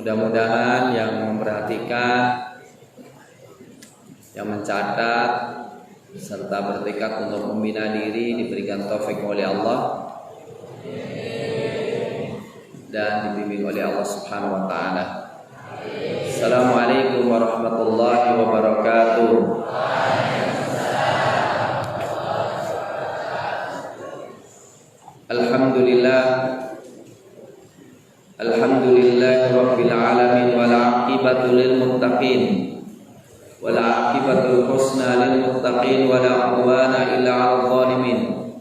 Mudah-mudahan yang memperhatikan, yang mencatat, serta bertekad untuk membina diri diberikan taufik oleh Allah dan dibimbing oleh Allah Subhanahu wa taala. Assalamualaikum warahmatullahi wabarakatuh. Alhamdulillah rabbil alamin wal aqibatu lil muttaqin wal aqibatul husna lil muttaqin wala udwana illa 'alal zalimin.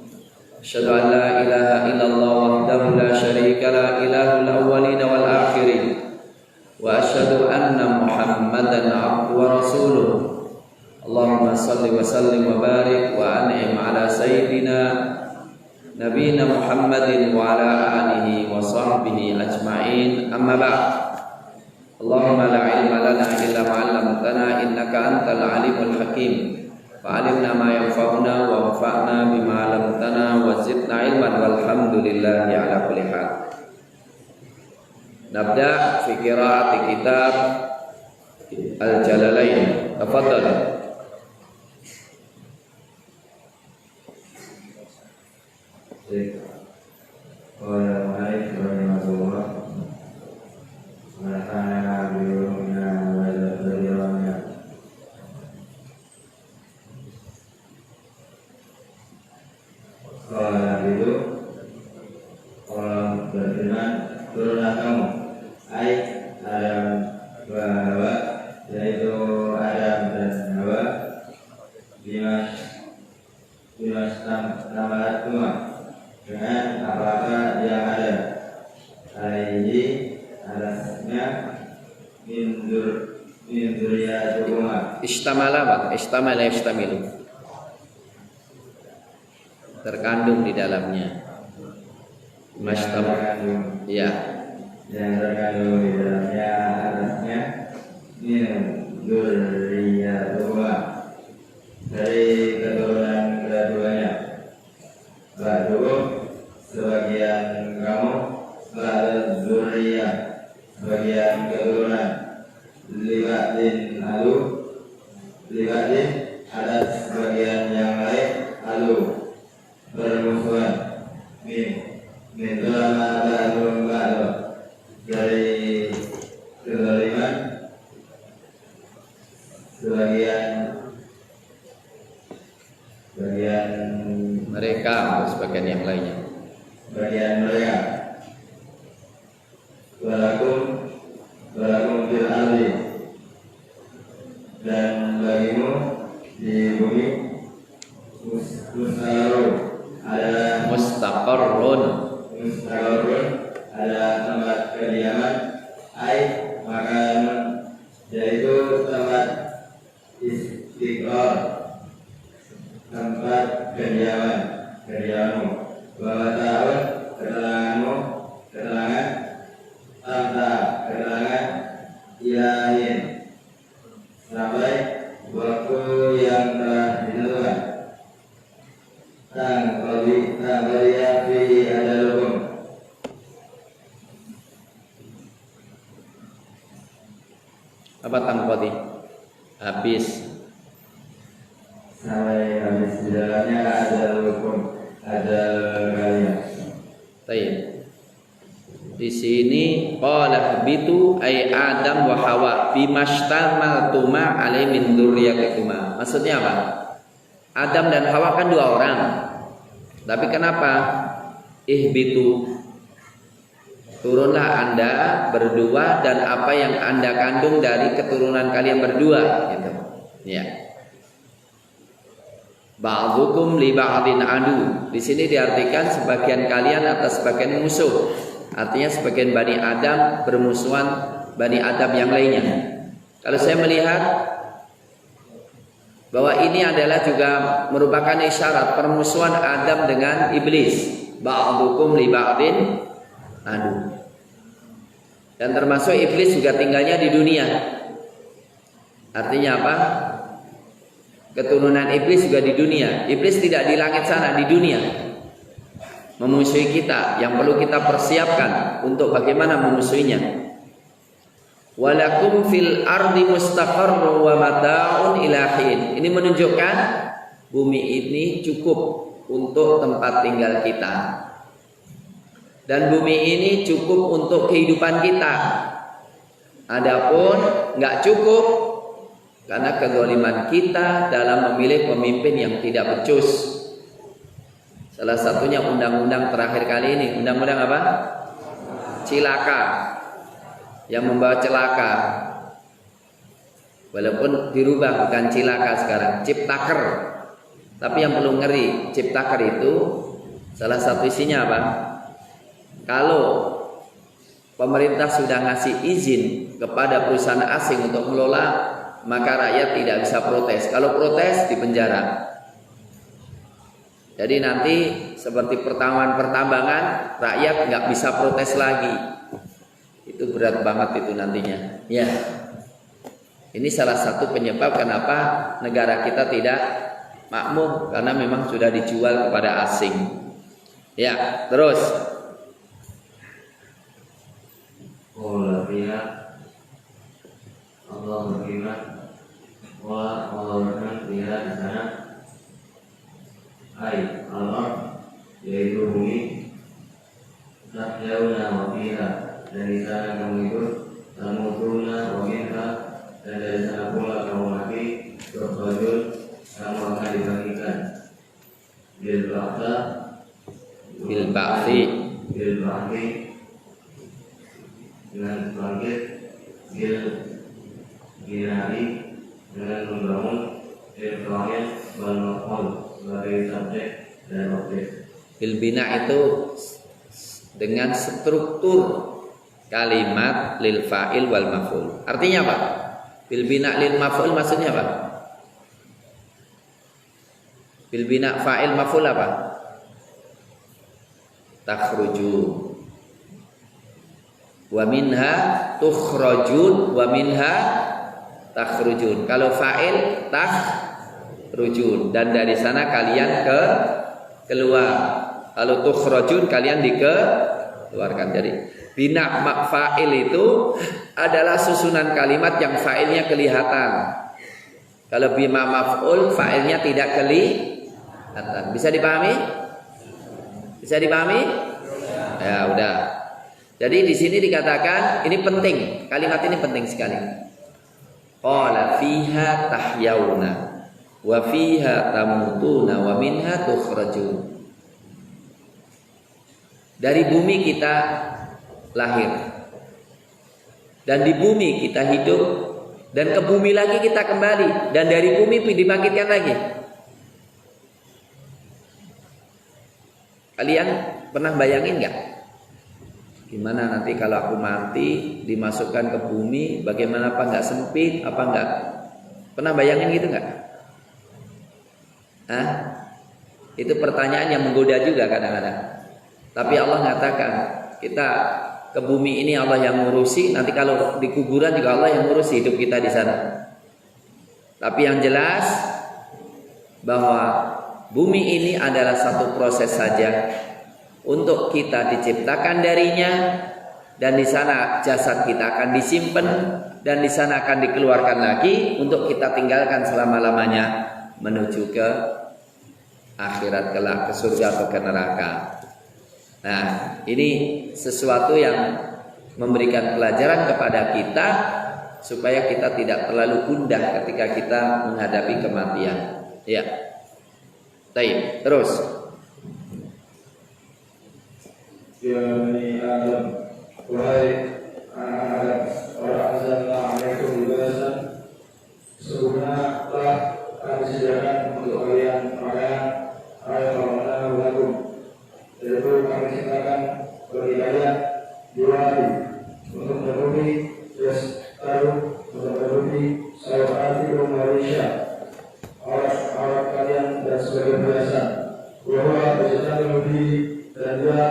Asyhadu an la ilaha illallah wahdahu la syarika la ilahul awwalin wal akhirin wa asyhadu anna Muhammadan 'abduhu wa rasuluh. Allahumma shalli wa sallim wa barik wa an'im ala sayyidina Nabiyina Muhammadin wa ala alihi wa sahbihi ajma'in. Amma ba'd. Allahumma la ilma lana illa ma 'allamtana innaka antal alimul hakim. Fa'alimna ma yanfa'una wa anfa'na bima 'allamtana wa zidna ilman walhamdulillahi ala kulli hal. Nabda fi qira'ati kitab Al-Jalalain. Tafadhal. Istamala yastamilu, terkandung di dalamnya. Mastam, ya. Yang terkandung di dalamnya atasnya min dzurriyyatihima, dari keturunan keduanya. Ba'du, sebagian kamu, ba'du dzurriyyah, sebagian keturunan, libatin alu, libatin ada sebagian yang lain alu, bermusuhan, min drama ba'du ba'du, dari kezaliman sebagian mereka atau sebagian yang lainnya. Bagian mereka. Walakum fil ardi, dan bagimu di bumi mustaqarrun ada tempat kediaman, makan, yaitu tempat istiqrar, tempat kediamanmu, bahwa tahun keterangan ilahin, sampai waktu yang telah ditentukan. Tangkaliya fi adalukum, apa tangkodi? Habis. Sampai habis di dalamnya adalukum, adal kalian. Baik. Di sini qala habitu ay Adam wa Hawa bimashtamaltuma alai min dzurriyyatikuma. Maksudnya apa? Adam dan Hawa kan dua orang. Tapi kenapa? Ihbitu, turunlah Anda berdua dan apa yang Anda kandung dari keturunan kalian berdua, gitu. Ya. Ba'dukum li ba'din adu. Di sini diartikan sebagian kalian atas sebagian musuh. Artinya sebagian Bani Adam bermusuhan Bani Adam yang lainnya. Kalau saya melihat bahwa ini adalah juga merupakan isyarat permusuhan Adam dengan iblis. Ba'dukum li ba'din adu. Dan termasuk iblis juga tinggalnya di dunia. Artinya apa? Keturunan iblis juga di dunia. Iblis tidak di langit sana, di dunia. Memusuhi kita, yang perlu kita persiapkan untuk bagaimana memusuhinya. Walakum fil ardi mustaqarrun wa mata'un ila hin. Ini menunjukkan bumi ini cukup untuk tempat tinggal kita. Dan bumi ini cukup untuk kehidupan kita. Adapun nggak cukup karena kezaliman kita dalam memilih pemimpin yang tidak becus. Salah satunya undang-undang terakhir kali ini, undang-undang apa? Cilaka, yang membawa celaka. Walaupun dirubah bukan cilaka sekarang, ciptaker. Tapi yang perlu ngeri, ciptaker itu salah satu isinya apa? Kalau pemerintah sudah ngasih izin kepada perusahaan asing untuk mengelola, maka rakyat tidak bisa protes. Kalau protes dipenjara. Jadi nanti seperti pertambangan, rakyat nggak bisa protes lagi. Itu berat banget itu nantinya. Ya, ini salah satu penyebab kenapa negara kita tidak makmur, karena memang sudah dijual kepada asing. Ya, terus. Allah berfirman, Allah berfirman di sana, hai Allah, yaitu bumi, tahyauna wa fiha, dan di sana kamu hidup, tamutuna wa minha, dan dari sana pula kamu mati, tukhrajun, kamu akan dibagikan. Bil ba'thi dengan bangkit, bil binari dengan membangun, bil qawin wal maqam sebagai subjek dan objek. Bil bina itu dengan struktur kalimat lil fa'il wal maf'ul. Artinya apa? Bil bina lil maf'ul maksudnya apa? Bil bina fa'il maf'ul apa? Takhrujun. Wa minha tukhrajun wa minha takhrujun. Kalau fa'il takhrujun, dan dari sana kalian keluar. Kalau tukhrajun kalian dikeluarkan. Jadi bina fa'il itu adalah susunan kalimat yang fa'ilnya kelihatan. Kalau bima maf'ul fa'ilnya tidak kelihatan. Bisa dipahami? Bisa dipahami? Ya, udah. Jadi di sini dikatakan ini penting, kalimat ini penting sekali. Qala fiha tahyauna wa fiha tamutuna wa minha tukhrajun. Dari bumi kita lahir, dan di bumi kita hidup, dan ke bumi lagi kita kembali, dan dari bumi dibangkitkan lagi. Kalian pernah bayangin nggak? Gimana nanti kalau aku mati dimasukkan ke bumi, bagaimana, apa nggak sempit, apa nggak? Pernah bayangin gitu nggak? Hah? Itu pertanyaan yang menggoda juga kadang-kadang. Tapi Allah mengatakan kita ke bumi ini Allah yang ngurusi, nanti kalau di kuburan juga Allah yang ngurusi hidup kita di sana. Tapi yang jelas bahwa bumi ini adalah satu proses saja. Untuk kita diciptakan darinya, dan di sana jasad kita akan disimpan, dan di sana akan dikeluarkan lagi untuk kita tinggalkan selama-lamanya menuju ke akhirat kelak, ke surga atau ke neraka. Nah, ini sesuatu yang memberikan pelajaran kepada kita supaya kita tidak terlalu gundah ketika kita menghadapi kematian. Ya. Baik, terus. Ya Bani Adam, wahai anak Adam, anzalna alaikum libasan, sesungguhnya telah kami sediakan untuk kalian pakaian ayat lakum, yaitu kami ciptakan bagi kalian dua hari untuk menutupi taruh untuk menutupi sawati Malaysia alat kalian dan sebagai biasa, bahwa berjalan lebih, dan dia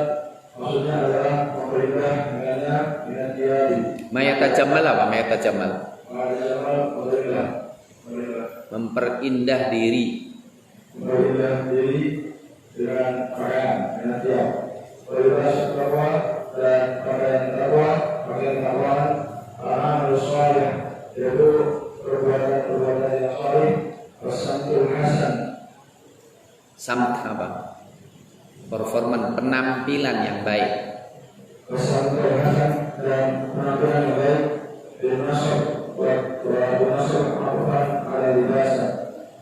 maksudnya adalah memerintah dengannya dengan diari. Mayatajamal apa? Mayatajamal. Memerintah. Memperindah diri. Memperindah diri dengan pakaian, dengan tiap. Perintah takwa dan pakaian takwa, pakaian takwaan, anak penampilan yang baik. Dan penampilan yang baik ada libasan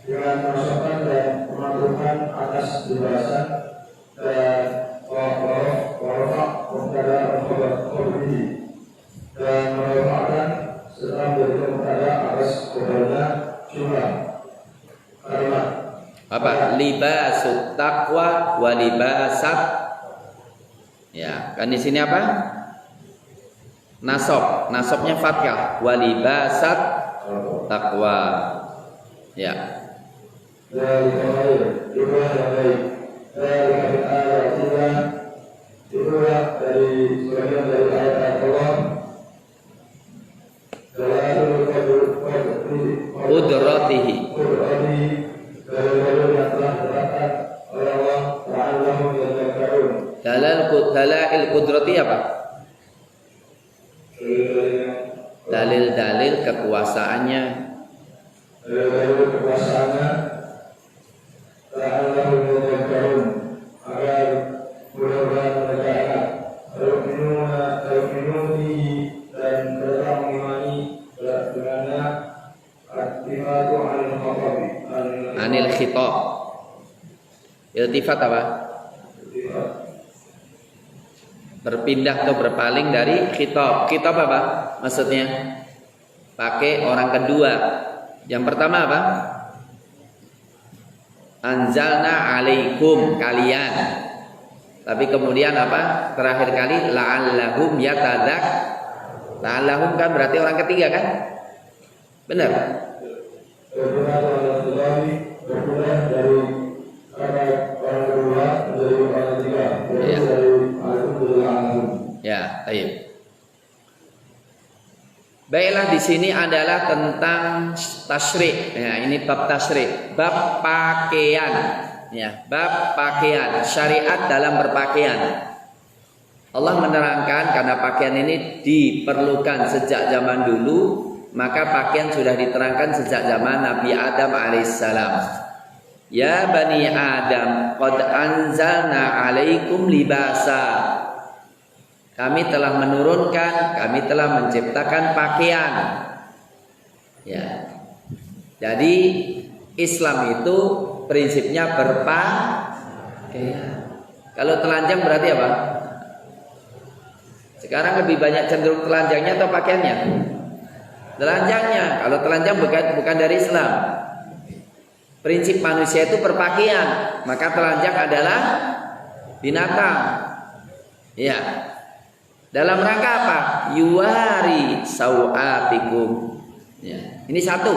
dengan memasukkan dan memasukkan atas libasan dan warofak kepada kondisi dan merofakkan setelah berikan kepada atas kepada jumlah kalimat Apa? Libasut taqwa wa libasat. Ya, kan di sini apa? Nasabnya fathah, wa libasat taqwa. Ya. dari sebagian dari ayat Allah Qudratihi. Dalail qudrati apa? Dalil-dalil kekuasaannya. Agar mudah-mudahan mereka ingat dan mereka mengimani dengannya aktifatu Anil khitab. Iltifat apa? Berpindah atau berpaling dari khitab. Khitab apa maksudnya? Pakai orang kedua. Yang pertama apa? Anzalna alaikum, kalian. Tapi kemudian apa? Terakhir kali la'allahum yatadak. La'allahum kan berarti orang ketiga kan? Benar? dari orang kedua menjadi orang ketiga. Ya. Dari alaikum. Ya, baik. Baiklah, di sini adalah tentang tasyrik. Ya, ini bab tasyrik, bab pakaian. Ya, bab pakaian, syariat dalam berpakaian. Allah menerangkan karena pakaian ini diperlukan sejak zaman dulu, maka pakaian sudah diterangkan sejak zaman Nabi Adam alaihissalam. Ya bani Adam, qad anzalna alaikum libasa. Kami telah menurunkan, kami telah menciptakan pakaian. Ya. Jadi Islam itu prinsipnya berpakaian. Kalau telanjang berarti apa? Sekarang lebih banyak cenderung telanjangnya atau pakaiannya? Telanjangnya. Kalau telanjang bukan dari Islam. Prinsip manusia itu berpakaian, maka telanjang adalah binatang. Ya. Dalam rangka apa? Yuwari sawatikum. Ya. Ini satu.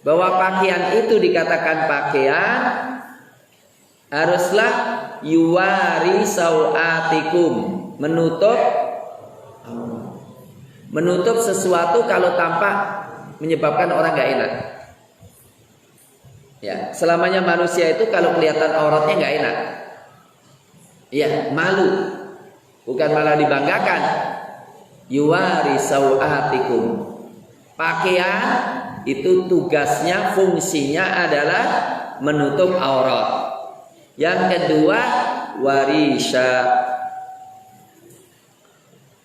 Bahwa pakaian itu dikatakan pakaian haruslah yuwari sawatikum, menutup sesuatu kalau tampak menyebabkan orang gak enak. Ya, selamanya manusia itu kalau kelihatan auratnya gak enak. Ya, malu. Bukan malah dibanggakan. Yuwari sawatikum. Pakaian itu tugasnya, fungsinya adalah menutup aurat. Yang kedua, warisha.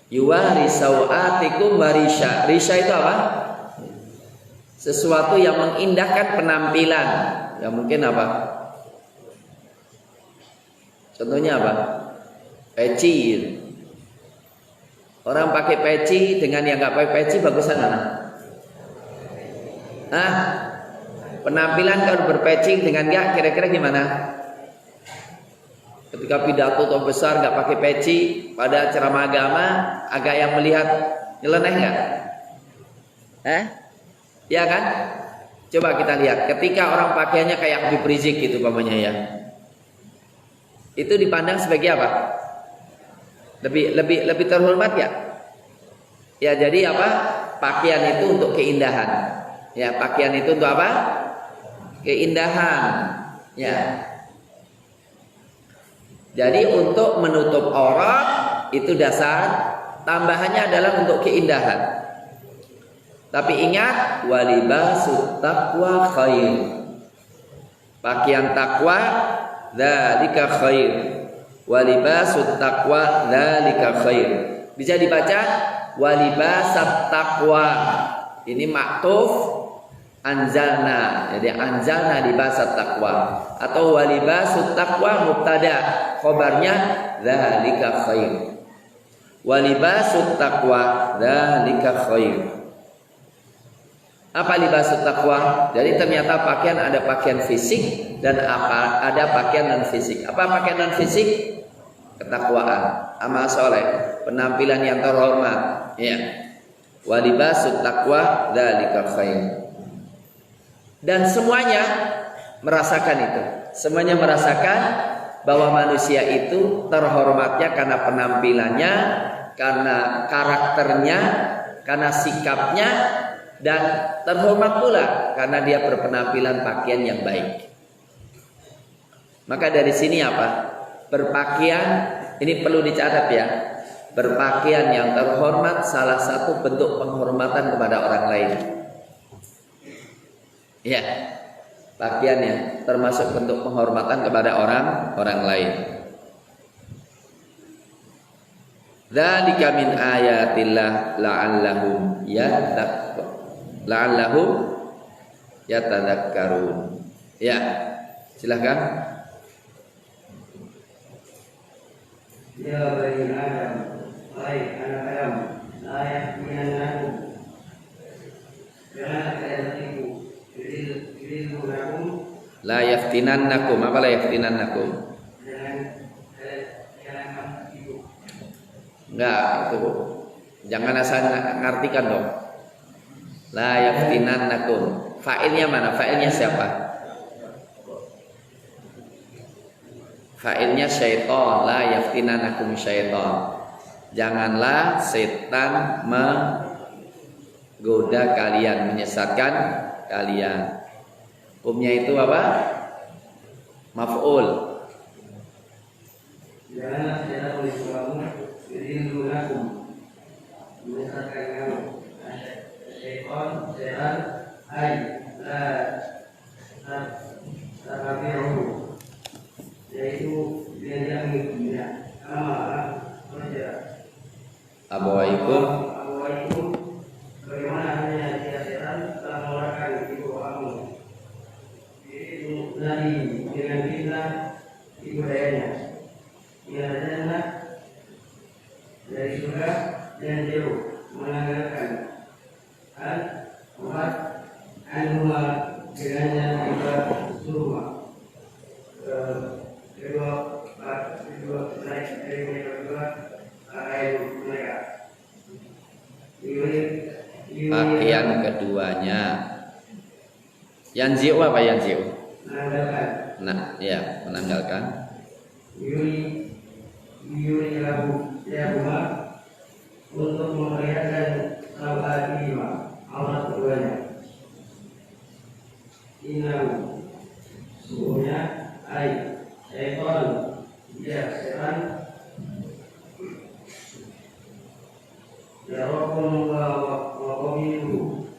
Yuwari sawatikum warisha. Risha itu apa? Sesuatu yang mengindahkan penampilan. Ya mungkin apa? Contohnya apa? Peci. Orang pakai peci dengan yang nggak pakai peci bagusan mana? Penampilan kalau berpeci dengan nggak kira-kira gimana? Ketika pidato atau besar nggak pakai peci pada ceramah agama, agak yang melihat nyeleneh nggak? Ya kan? Coba kita lihat. Ketika orang pakaiannya kayak Habib Rizik gitu pamannya ya, itu dipandang sebagai apa? Lebih terhormat ya? Ya jadi apa? Pakaian itu untuk keindahan. Ya, pakaian itu untuk apa? Keindahan. Ya. Jadi untuk menutup aurat itu dasar, tambahannya adalah untuk keindahan. Tapi ingat, walibasut taqwa khair. Pakaian takwa dzalika khair. Walibasut taqwa dzalika khair. Bisa dibaca walibasat taqwa. Ini maktuf anzalna. Jadi anzalna libasat taqwa atau walibasut taqwa mubtada, khabarnya dzalika khair. Walibasut taqwa dzalika khair. Apa libasut taqwa? Jadi ternyata pakaian ada pakaian fisik dan ada pakaian non fisik. Apa pakaian non fisik? Ketakwaan, amal soleh, penampilan yang terhormat. Ya. Walibasut taqwa dzalika khair. Dan semuanya merasakan itu. Semuanya merasakan bahwa manusia itu terhormatnya karena penampilannya, karena karakternya, karena sikapnya, dan terhormat pula karena dia berpenampilan pakaian yang baik. Maka dari sini apa? Berpakaian, ini perlu dicatat ya. Berpakaian yang terhormat salah satu bentuk penghormatan kepada orang lain. Ya, pakaiannya termasuk bentuk penghormatan kepada orang lain. Dzalika min ayatillah la'allahum yatadzakkarun. Ya, silakan. Ya bani Adam, wahai anak Adam, la yahtinannakum, jangan kalian tertipu, yudillunakum. La yaftinannakum, apa la yaftinannakum? Jangan kamu tertipu. Enggak, itu jangan asal ngartikan dong. La yaftinannakum. Fa'ilnya mana? Fa'ilnya siapa? Fa'ilnya syaitan. La yaftinannakum syaitan. Janganlah setan menggoda kalian, menyesatkan kalian. Hukumnya itu apa? Maf'ul. Janganlah setan mengganggu, yudillunakum, menyesatkan kamu. Syaitan, ay la tabi'uhu, yaitu dia mengikutinya. Abawaikum, bagaimana hanya dia setan telah mengeluarkan ibu kamu dari dengan fitnah ibu dayanya, mengajarkanlah dari surga dan jauh, menanggalkan umat anuma dengannya juga surga. Kedua naik dari mereka berdua mereka. pakaian keduanya. Yanzi'u apa yanzi'u? Menanggalkan. Nah, ya, menanggalkan. Yuri lahuma untuk memperlihatkan sahabatnya aurat keduanya. Innahu sungguhnya syaitan, dia setan, yarakum wa qabiluhu,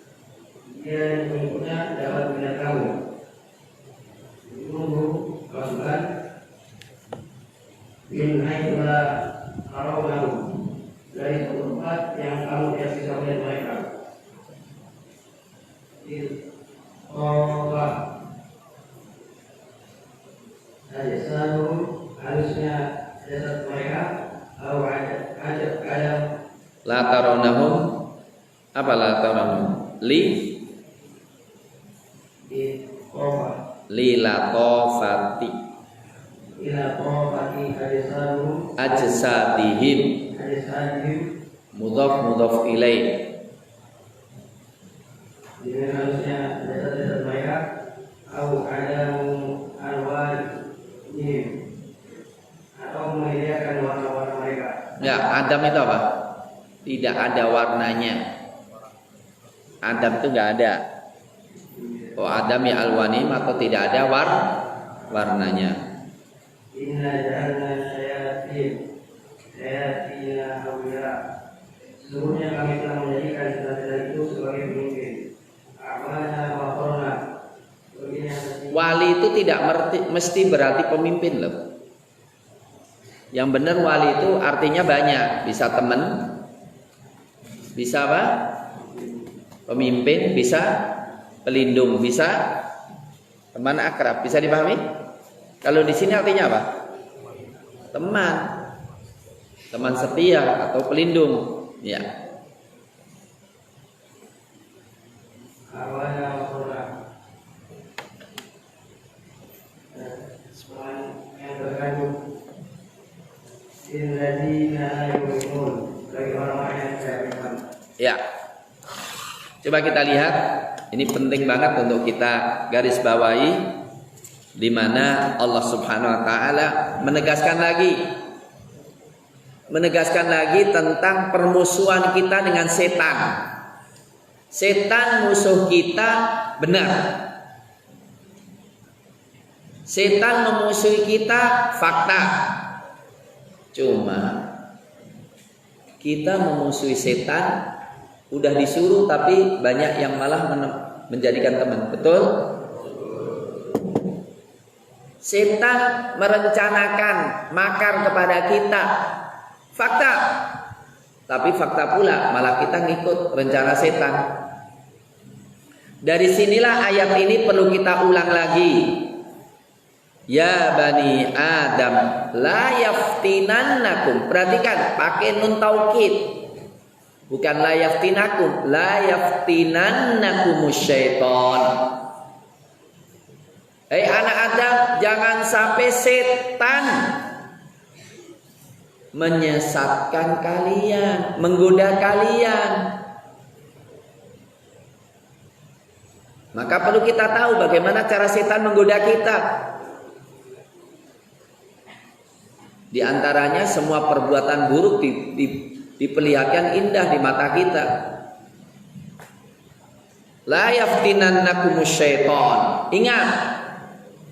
dia mengikutnya dapat melihat kamu. Tunggu pasukan min haitla tarawnahu, dari tempat yang kamu tidak bisa melihat mereka. Allah ajasanu, halusnya jasad mereka, atau ajab kadang La tarawnahum, apa la tarawnahum? di kofa Latofati ila qafati ajasanu ajsadihim, mudhaf ilaih. dengan halusnya jasad mereka, atau adamu alwanihim, atau menyediakan warna-warna mereka. Ya, Adam itu apa? Tidak ada warnanya. Adam itu nggak ada. Oh, Adam ya alwanim atau tidak ada warnanya. Inna ja'alna syayatina awliya, sesungguhnya kami telah menjadikan setan itu sebagai pemimpin. Amana wa qarna, Wali itu tidak mesti berarti pemimpin loh. Yang benar wali itu artinya banyak. Bisa teman, bisa apa? Pemimpin, bisa pelindung, bisa teman akrab. Bisa dipahami? Kalau di sini artinya apa? Teman, teman setia atau pelindung. Ya. Ya. Coba kita lihat, ini penting banget untuk kita garis bawahi, di mana Allah Subhanahu wa taala menegaskan lagi tentang permusuhan kita dengan setan. Setan musuh kita benar. Setan memusuhi kita fakta. Cuma kita memusuhi setan udah disuruh tapi banyak yang malah menjadikan teman. Betul? Setan merencanakan makar kepada kita. Fakta. Tapi fakta pula malah kita ngikut rencana setan. Dari sinilah ayat ini perlu kita ulang lagi. Ya bani Adam la yaftinannakum. Perhatikan, pakai nun taukid. Bukan la yaftinakum, la yaftinannakumus syaiton. Hei anak Adam, jangan sampai setan menyesatkan kalian, menggoda kalian. Maka perlu kita tahu bagaimana cara setan menggoda kita. Di antaranya semua perbuatan buruk diperlihatkan indah di mata kita. La yaftinannakumus syaiton. Ingat,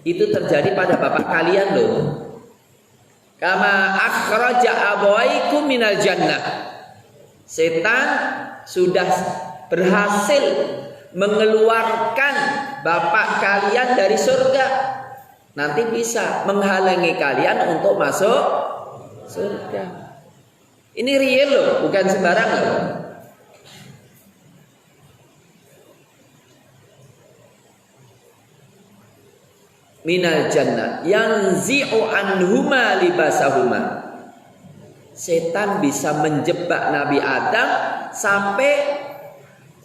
itu terjadi pada bapak kalian loh. Kama akhraja abawaikum minal jannah. Setan sudah berhasil mengeluarkan bapak kalian dari surga. Nanti bisa menghalangi kalian untuk masuk surga. Ini real loh, bukan sembarang loh. Minal jannah yanzi'u anhuma libasahuma. Setan bisa menjebak Nabi Adam sampai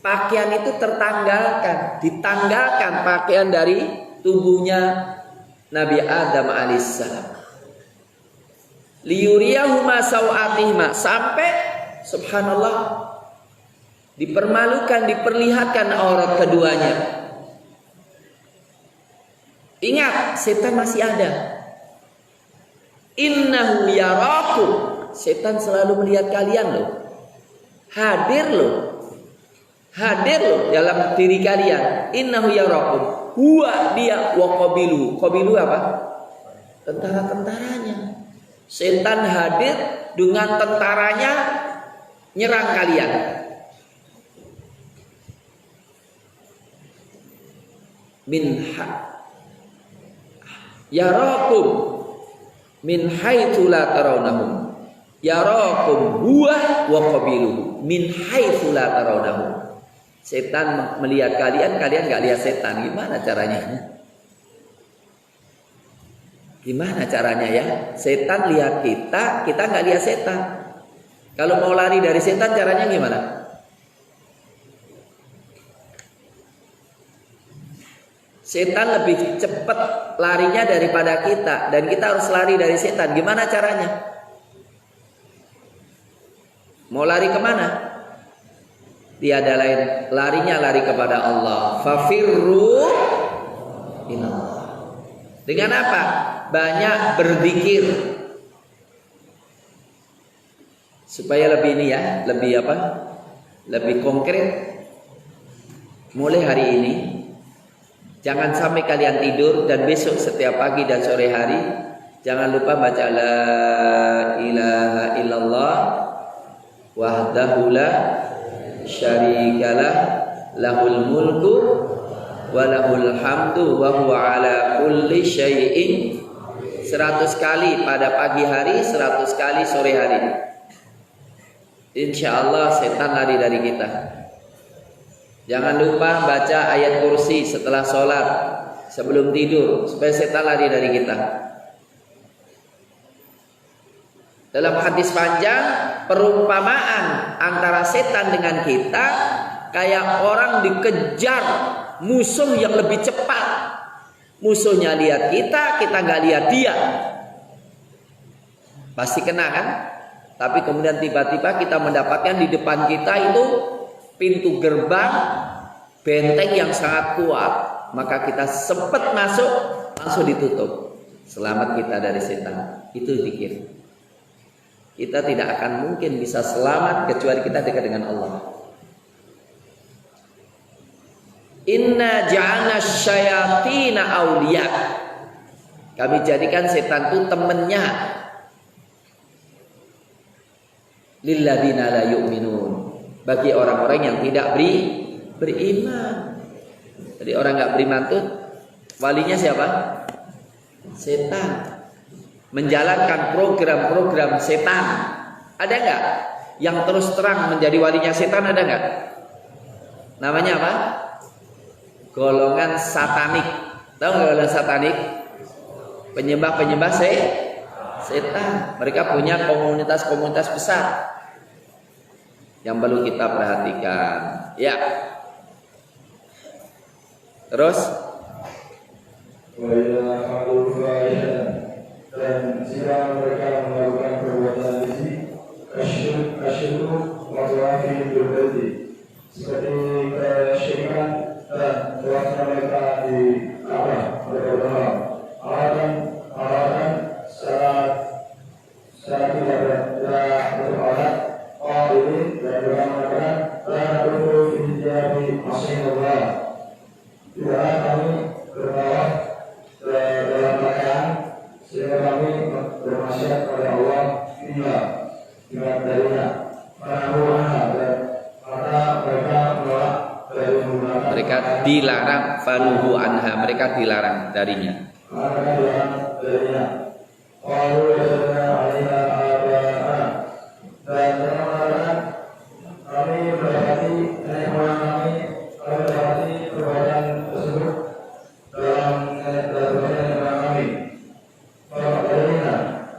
pakaian itu tertanggalkan, ditanggalkan pakaian dari tubuhnya Nabi Adam alaihissalam. Liyuriyahuma sawatihima, sampai subhanallah dipermalukan, diperlihatkan aurat keduanya. Ingat, setan masih ada. Innahu yarakum. Setan selalu melihat kalian loh. Hadir loh dalam diri kalian. Innahu yarakum. Huwa dia wa qabilu. Qabilu apa? Tentara-tentaranya. Setan hadir dengan tentaranya nyerang kalian. Yarakum min haitsu la tarawnahum. Yarakum huwa wa qabiluhu min haitsu la tarawnahum. Setan melihat kalian, kalian enggak lihat setan. Gimana caranya? Gimana caranya ya? Setan lihat kita, kita enggak lihat setan. Kalau mau lari dari setan caranya gimana? Setan lebih cepat larinya daripada kita, dan kita harus lari dari setan. Gimana caranya? Mau lari kemana? Tiada lain, larinya lari kepada Allah. Fafirru ilallah. Dengan apa? Banyak berzikir. Supaya lebih ini ya, lebih apa? Lebih konkret. Mulai hari ini, jangan sampai kalian tidur dan besok setiap pagi dan sore hari jangan lupa baca la ilaha illallah wahdahu la syarikalah lahul mulku wa lahul hamdu wa huwa ala kulli syai'in. 100 kali pada pagi hari, 100 kali sore hari. Insya Allah setan lari dari kita. Jangan lupa baca ayat kursi setelah sholat, sebelum tidur, supaya setan lari dari kita. Dalam hadis panjang, perumpamaan antara setan dengan kita kayak orang dikejar musuh yang lebih cepat. Musuhnya lihat kita, kita nggak lihat dia. Pasti kena kan? Tapi kemudian tiba-tiba kita mendapatkan di depan kita itu pintu gerbang benteng yang sangat kuat. Maka kita sempat masuk, langsung ditutup. Selamat kita dari setan. Itu zikir. Kita tidak akan mungkin bisa selamat kecuali kita dekat dengan Allah. Inna ja'alna syayatina awliya. Kami jadikan setan itu temennya lilladzina la yu'minun, bagi orang-orang yang tidak beriman. Jadi orang nggak beriman tuh walinya siapa? Setan. Menjalankan program-program setan. Ada nggak yang terus terang menjadi walinya setan? Ada nggak? Namanya apa? Golongan satanik. Tahu nggak golongan satanik? Penyembah-penyembah setan. Mereka punya komunitas-komunitas besar yang perlu kita perhatikan. Ya. Terus dan jika mereka melakukan perbuatan isi asyirku wawafi berbeda seperti kesyirikan dan telah mereka di berdoa alatan secara tidak beralat ini dan mengatakan dan untuk menjadi asing Allah. Tidak kami bertawaf dalam pakaian sehingga kami bermaksiat kepada Allah ingat darinya maka mereka menolak dari menggunakan mereka dilarang fanuhu anha, mereka dilarang darinya. Mereka dilarang darinya. Qalu yasna 'alaina aba'ana, dan mereka mengatakan kami mendapati nenek moyang kami mendapati perbuatan tersebut dalam nenek moyang kami. Maka darinya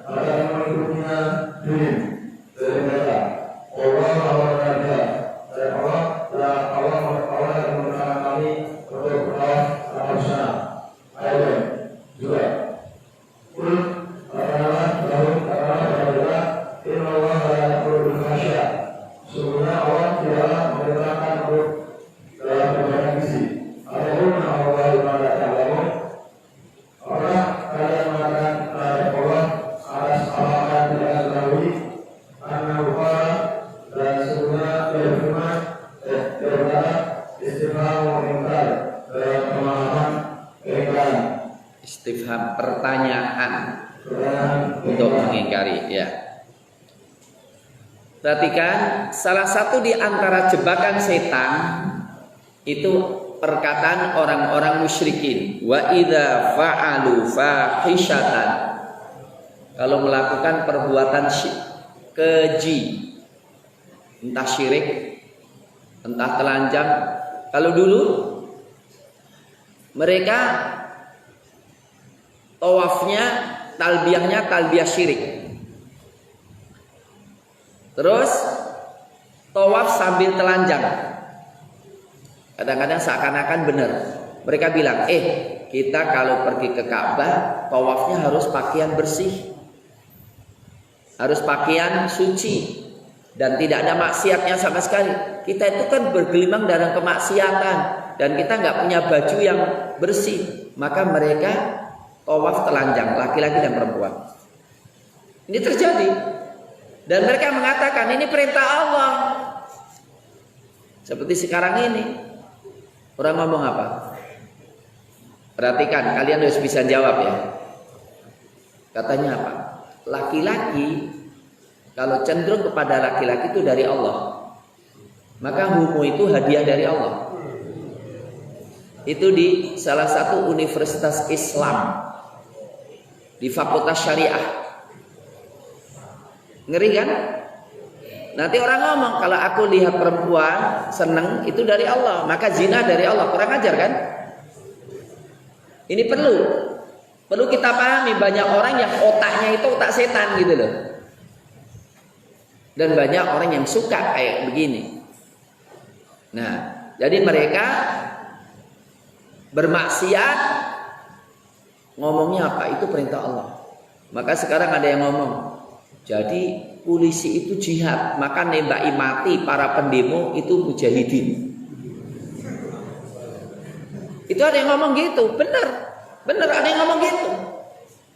akan mengikutinya diri dari mereka. Allah dan Allah yang menggunakan kami untuk bertawaf ke sana. Ayat juga. Sesungguhnya Allah tidaklah memerintahkan untuk dalam perbuatan gizi. Adapun Allah ibadah ta'lamun, orang kalian mengatakan Allah atas apa yang tidak ketahui, karena lupa dan sesungguhnya berfirman berkata istifham mengingkar dalam pemahaman keingkaran. Istifham pertanyaan untuk mengingkari, ya. Perhatikan, salah satu di antara jebakan setan itu perkataan orang-orang musyrikin. Wa idza fa'alu fahishatan. Kalau melakukan perbuatan keji, entah syirik, entah telanjang. Kalau dulu mereka tawafnya, talbiyahnya talbiyah syirik. Terus tawaf sambil telanjang. Kadang-kadang seakan-akan benar. Mereka bilang, kita kalau pergi ke Ka'bah, tawafnya harus pakaian bersih, harus pakaian suci, dan tidak ada maksiatnya sama sekali. Kita itu kan bergelimang dalam kemaksiatan, dan kita nggak punya baju yang bersih. Maka mereka tawaf telanjang, laki-laki dan perempuan. Ini terjadi. Dan mereka mengatakan ini perintah Allah. Seperti sekarang ini. Orang ngomong apa? Perhatikan, kalian harus bisa jawab ya. Katanya apa? Laki-laki kalau cenderung kepada laki-laki itu dari Allah. Maka homo itu hadiah dari Allah. Itu di salah satu universitas Islam. di fakultas syariah. Ngeri kan? Nanti orang ngomong kalau aku lihat perempuan seneng itu dari Allah, maka zina dari Allah. Kurang ajar kan? Ini perlu kita pahami, banyak orang yang otaknya itu otak setan gitu loh. Dan banyak orang yang suka kayak begini. Nah, jadi mereka bermaksiat, ngomongnya apa? Itu perintah Allah. Maka sekarang ada yang ngomong, jadi polisi itu jihad, maka nembaki mati para pendemo itu mujahidin. Itu ada yang ngomong gitu, bener ada yang ngomong gitu.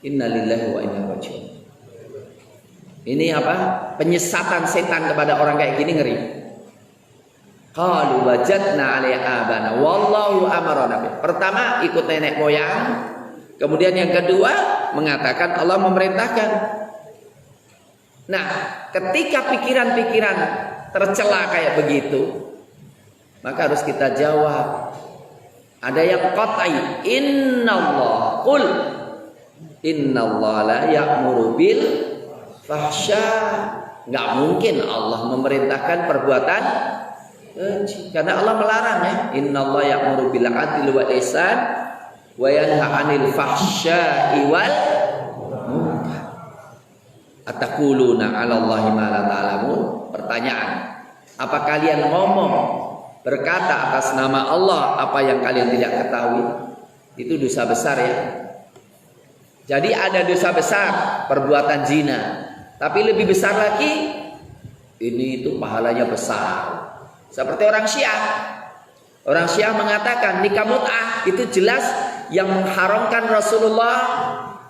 Innalillahi wa inna ilaihi raji'un. Ini apa? Penyesatan setan kepada orang kayak gini ngeri. Qalu wajadna 'alaiha abana wallahu amarna. Pertama ikut nenek moyang, kemudian yang kedua mengatakan Allah memerintahkan. Nah, ketika pikiran-pikiran tercela kayak begitu, maka harus kita jawab. Ada yang qat'i, innallah qul innallah la ya'muru bil fahsya. Enggak mungkin Allah memerintahkan perbuatan keji, karena Allah melarang ya. Innallah ya'muru bil 'adli wal ihsan wa yanha 'anil fahsya'i wal munkar. Ataquluna 'alallahi ma la ta'lamun. Pertanyaan, apa kalian ngomong berkata atas nama Allah apa yang kalian tidak ketahui? Itu dosa besar ya. Jadi ada dosa besar perbuatan zina, tapi lebih besar lagi ini itu pahalanya besar. Seperti orang Syiah. Orang Syiah mengatakan nikah mut'ah itu jelas yang mengharamkan Rasulullah,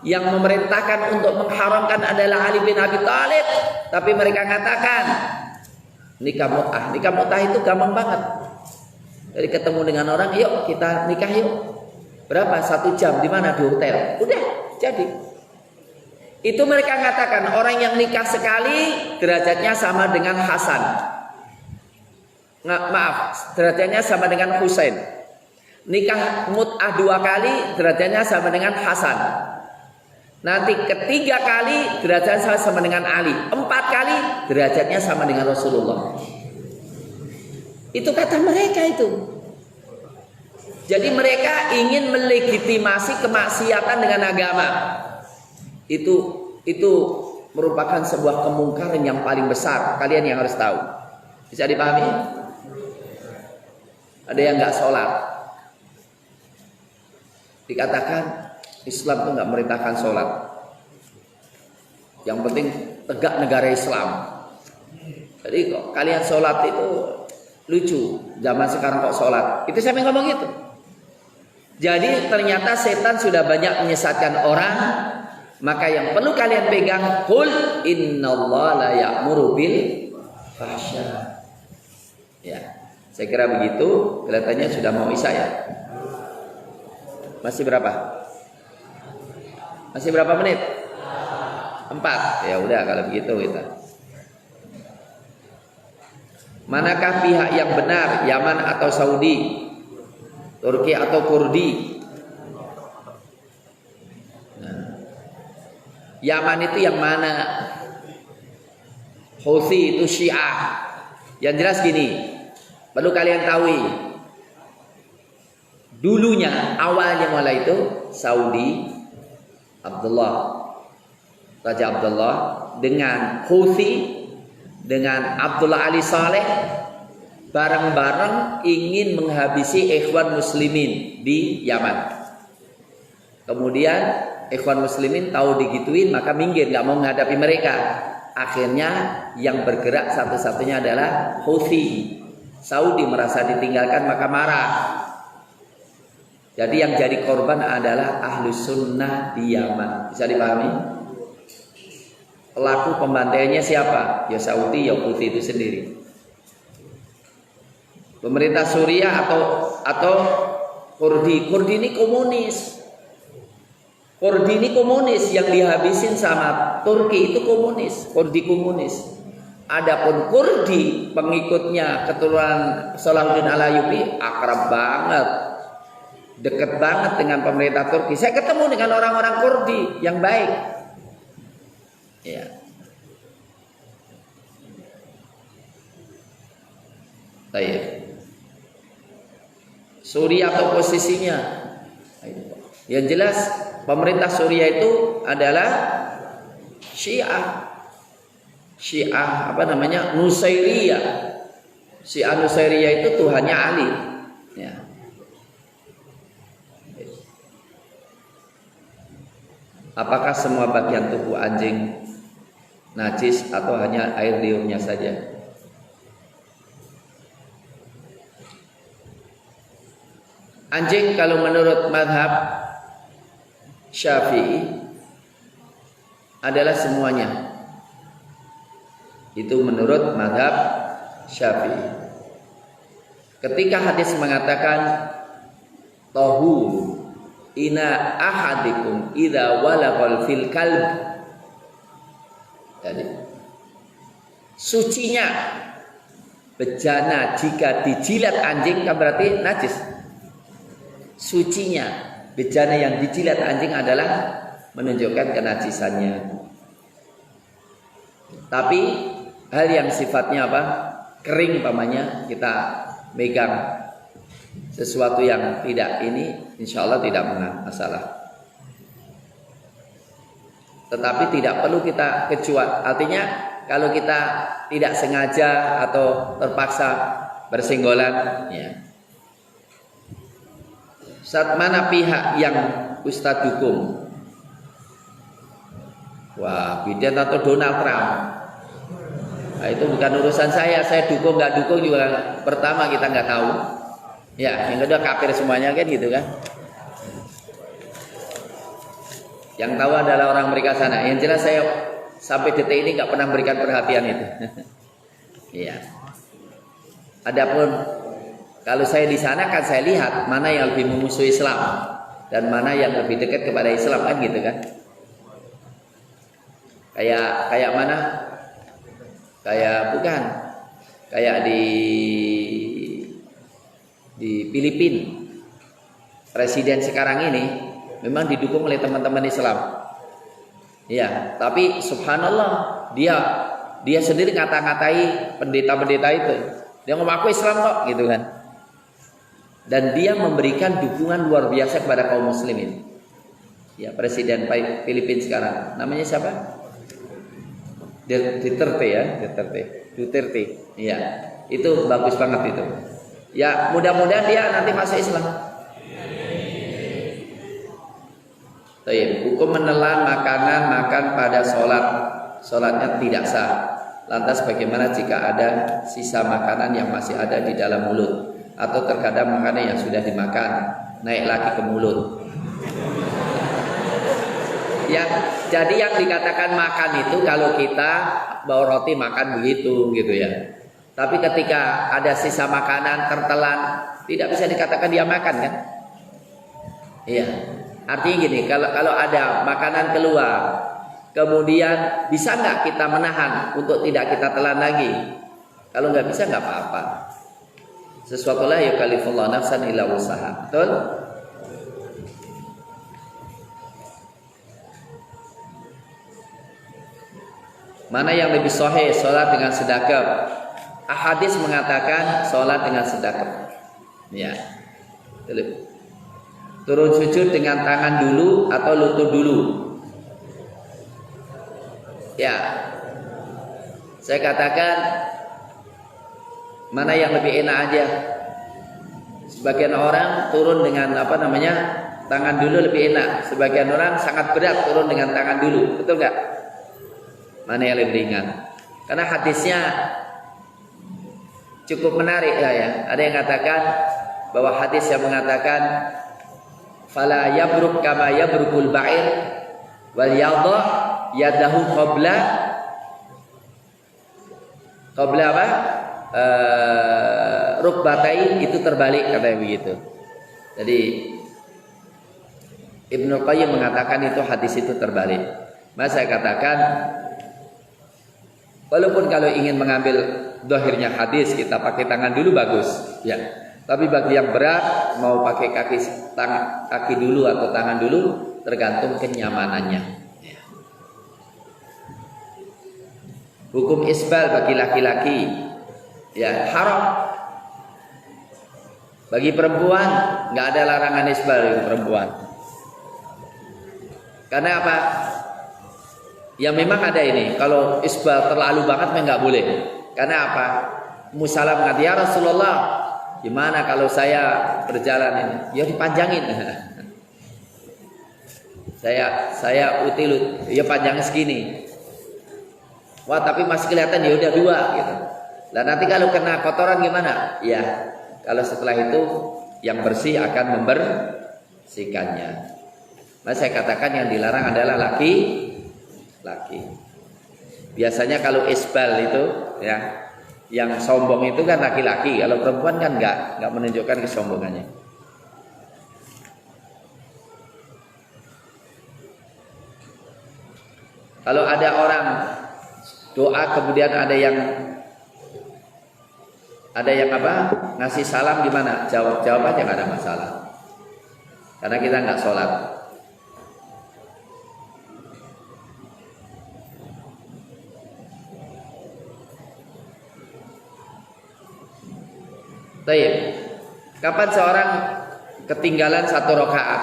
yang memerintahkan untuk mengharamkan adalah Ali bin Abi Thalib, tapi mereka katakan nikah mut'ah. Nikah mut'ah itu gampang banget. Jadi ketemu dengan orang, yuk kita nikah yuk. Berapa? 1 jam. Di mana? Di hotel. Udah jadi. Itu mereka katakan orang yang nikah sekali derajatnya sama dengan Hasan. Derajatnya sama dengan Husain. Nikah mut'ah 2 kali derajatnya sama dengan Hasan. Nanti ketiga kali derajatnya sama dengan Ali. 4 kali derajatnya sama dengan Rasulullah. Itu kata mereka itu. Jadi mereka ingin melegitimasi kemaksiatan dengan agama. Itu merupakan sebuah kemungkaran yang paling besar. Kalian yang harus tahu. Bisa dipahami? Ada yang nggak sholat. Dikatakan Islam itu nggak memerintahkan sholat. Yang penting tegak negara Islam. Jadi kok kalian sholat itu lucu. Zaman sekarang kok sholat. Itu siapa yang ngomong gitu? Jadi ternyata setan sudah banyak menyesatkan orang. Maka yang perlu kalian pegang, qul innallaha la ya'muru bil fahsya. Ya, saya kira begitu. Kelihatannya sudah mau isya ya. Masih berapa? Masih berapa menit? 4. Ya udah kalau begitu kita. Manakah pihak yang benar, Yaman atau Saudi, Turki atau Kurdi? Yaman itu yang mana? Houthi itu Syiah. Yang jelas gini, perlu kalian tahu. Dulunya, awalnya mulai itu Saudi, Raja Abdullah dengan Houthi, dengan Abdullah Ali Saleh bareng-bareng ingin menghabisi Ikhwan Muslimin di Yaman. Kemudian Ikhwan Muslimin tahu digituin maka minggir, nggak mau menghadapi mereka. Akhirnya yang bergerak satu-satunya adalah Houthi. Saudi merasa ditinggalkan maka marah. Jadi yang jadi korban adalah Ahlus Sunnah di Yaman. Bisa dipahami? Pelaku pembantaiannya siapa? Ya Saudi, ya Houthi itu sendiri. Pemerintah Suriah atau Kurdi. Kurdi ini komunis. Kurdi ini komunis, yang dihabisin sama Turki itu komunis, Kurdi komunis. Adapun Kurdi pengikutnya keturunan Salahuddin Al-Ayyubi akrab banget, deket banget dengan pemerintah Turki. Saya ketemu dengan orang-orang Kurdi yang baik. Ya. Baik. Suriah atau posisinya. Yang jelas pemerintah Suriah itu adalah Syiah. Syiah apa namanya? Nusairiyah. Syiah Nusairiyah itu Tuhannya Ali. Ya. Apakah semua bagian tubuh anjing najis atau hanya air liurnya saja? Anjing kalau menurut mazhab Syafi'i adalah semuanya. Itu menurut mazhab Syafi'i. Ketika hadis mengatakan tahur ina ahadikum idza walaghal fil kalb. Jadi sucinya bejana jika dijilat anjing kan berarti najis. Sucinya bejana yang dijilat anjing adalah menunjukkan kenajisannya. Tapi hal yang sifatnya apa? Kering pamannya kita megang sesuatu yang tidak ini, insya Allah tidak masalah. Tetapi tidak perlu kita kecuali. Artinya kalau kita tidak sengaja atau terpaksa bersenggolan, ya. Saat mana pihak yang Ustadz dukung? Wah, Biden atau Donald Trump? Nah, itu bukan urusan saya. Saya dukung nggak dukung juga pertama kita nggak tahu. Ya, yang kedua kafir semuanya kan gitu kan. Yang tahu adalah orang mereka sana. Yang jelas saya sampai detik ini nggak pernah berikan perhatian itu. Iya. Adapun kalau saya di sana kan saya lihat mana yang lebih memusuhi Islam dan mana yang lebih dekat kepada Islam kan gitu kan. Kayak mana? Kayak di Filipina. Presiden sekarang ini memang didukung oleh teman-teman Islam. Ya, tapi subhanallah dia sendiri ngata-ngatai pendeta-pendeta itu. Dia ngomong aku Islam kok gitu kan. Dan dia memberikan dukungan luar biasa kepada kaum muslimin. Ya, presiden Filipina sekarang namanya siapa? Duterte ya, Duterte. Iya, itu bagus banget itu. Ya, mudah-mudahan dia nanti masuk Islam. Baik, hukum menelan makanan makan pada sholatnya tidak sah. Lantas bagaimana jika ada sisa makanan yang masih ada di dalam mulut atau terkadang makanan yang sudah dimakan naik lagi ke mulut? Ya, jadi yang dikatakan makan itu kalau kita bawa roti makan begitu gitu ya. Tapi ketika ada sisa makanan tertelan tidak bisa dikatakan dia makan kan? Iya. Artinya gini, kalau ada makanan keluar, kemudian bisa nggak kita menahan untuk tidak kita telan lagi? Kalau nggak bisa nggak apa-apa. Sesuatu la yukallifullahu nafsan illa wusaha. Betul? Mana yang lebih sahih, sholat dengan sedekah? Ahadits mengatakan sholat dengan sedekah. Ya. Turun sujud dengan tangan dulu atau lutut dulu? Ya. Saya katakan mana yang lebih enak aja. Sebagian orang turun dengan tangan dulu lebih enak. Sebagian orang sangat berat turun dengan tangan dulu. Betul nggak? Mana yang lebih ringan? Karena hadisnya cukup menarik lah ya. Ada yang katakan bahwa hadis yang mengatakan fala yabruk kama yabrukul ba'ir wal yadha yadahu qabla apa? Rukbatai itu terbalik katanya begitu. Jadi Ibnu Qayyim mengatakan itu hadis itu terbalik. Maka saya katakan walaupun kalau ingin mengambil dohirnya hadis kita pakai tangan dulu bagus, ya. Tapi bagi yang berat mau pakai kaki dulu atau tangan dulu tergantung kenyamanannya. Hukum isbal bagi laki-laki ya haram. Bagi perempuan nggak ada larangan isbal bagi perempuan. Karena apa? Ya memang ada ini. Kalau isbal terlalu banget memang nggak boleh. Karena apa? Musalam mengatakan, ya Rasulullah, gimana kalau saya berjalan ini? Ya dipanjangin. saya utilut, ya panjangnya segini. Wah tapi masih kelihatan ya udah 2 gitu. Lah nanti kalau kena kotoran gimana? Ya kalau setelah itu yang bersih akan membersihkannya. Nah saya katakan yang dilarang adalah laki. Biasanya kalau isbal itu ya yang sombong itu kan laki-laki. Kalau perempuan kan nggak menunjukkan kesombongannya. Kalau ada orang doa kemudian ada yang apa? Ngasih salam gimana? Jawab aja nggak ada masalah. Karena kita nggak sholat. Baik. Kapan seorang ketinggalan 1 rakaat?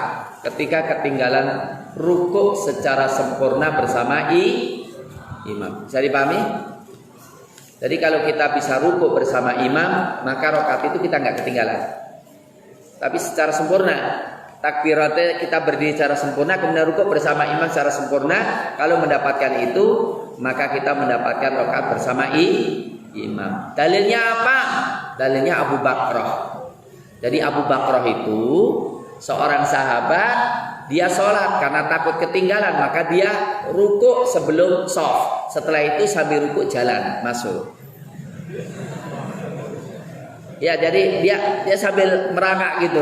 Ketika ketinggalan rukuk secara sempurna bersama imam. Bisa dipahami? Jadi kalau kita bisa rukuk bersama imam, maka rakaat itu kita nggak ketinggalan. Tapi secara sempurna, takbiratnya kita berdiri secara sempurna, kemudian rukuk bersama imam secara sempurna. Kalau mendapatkan itu, maka kita mendapatkan rakaat bersama imam. Dalilnya apa? Dalilnya Abu Bakrah. Jadi Abu Bakrah itu seorang sahabat, dia sholat karena takut ketinggalan, maka dia rukuk sebelum shaf. Setelah itu sambil rukuk jalan masuk. Ya, jadi dia sambil merangkak gitu.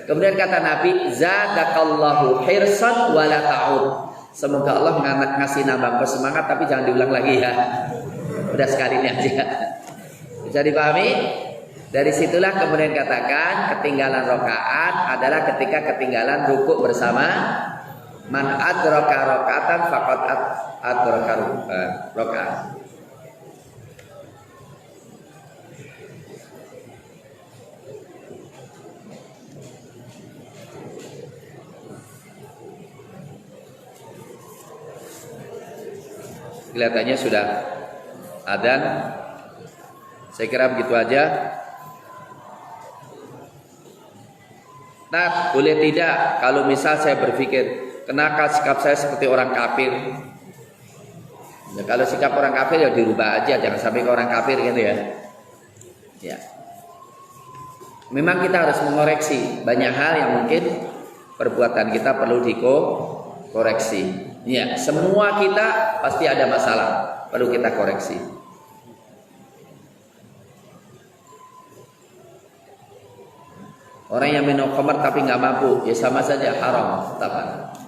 Kemudian kata Nabi, zadakallahu hirsan wala ta'ud. Semoga Allah ngasih nambah semangat, tapi jangan diulang lagi ya. Udah sekali ini aja. Bisa dipahami? Dari situlah kemudian katakan ketinggalan rakaat adalah ketika ketinggalan rukuk bersama. Man adraka rakaatan faqad adraka rakaat. Kelihatannya sudah adzan. Saya kira begitu aja. Nah, boleh tidak kalau misal saya berpikir, kenapa sikap saya seperti orang kafir? Ya, kalau sikap orang kafir ya dirubah aja, jangan sampai ke orang kafir gitu ya. Ya. Memang kita harus mengoreksi banyak hal yang mungkin perbuatan kita perlu dikoreksi. Ya, semua kita pasti ada masalah, perlu kita koreksi. Orang yang minum khamar tapi nggak mampu, ya sama saja haram, tetap.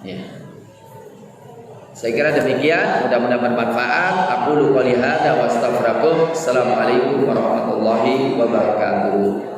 Ya. Saya kira demikian, mudah-mudahan bermanfaat. Aqulu qouli hadza wa astaghfirullaah. Assalamualaikum warahmatullahi wabarakatuh.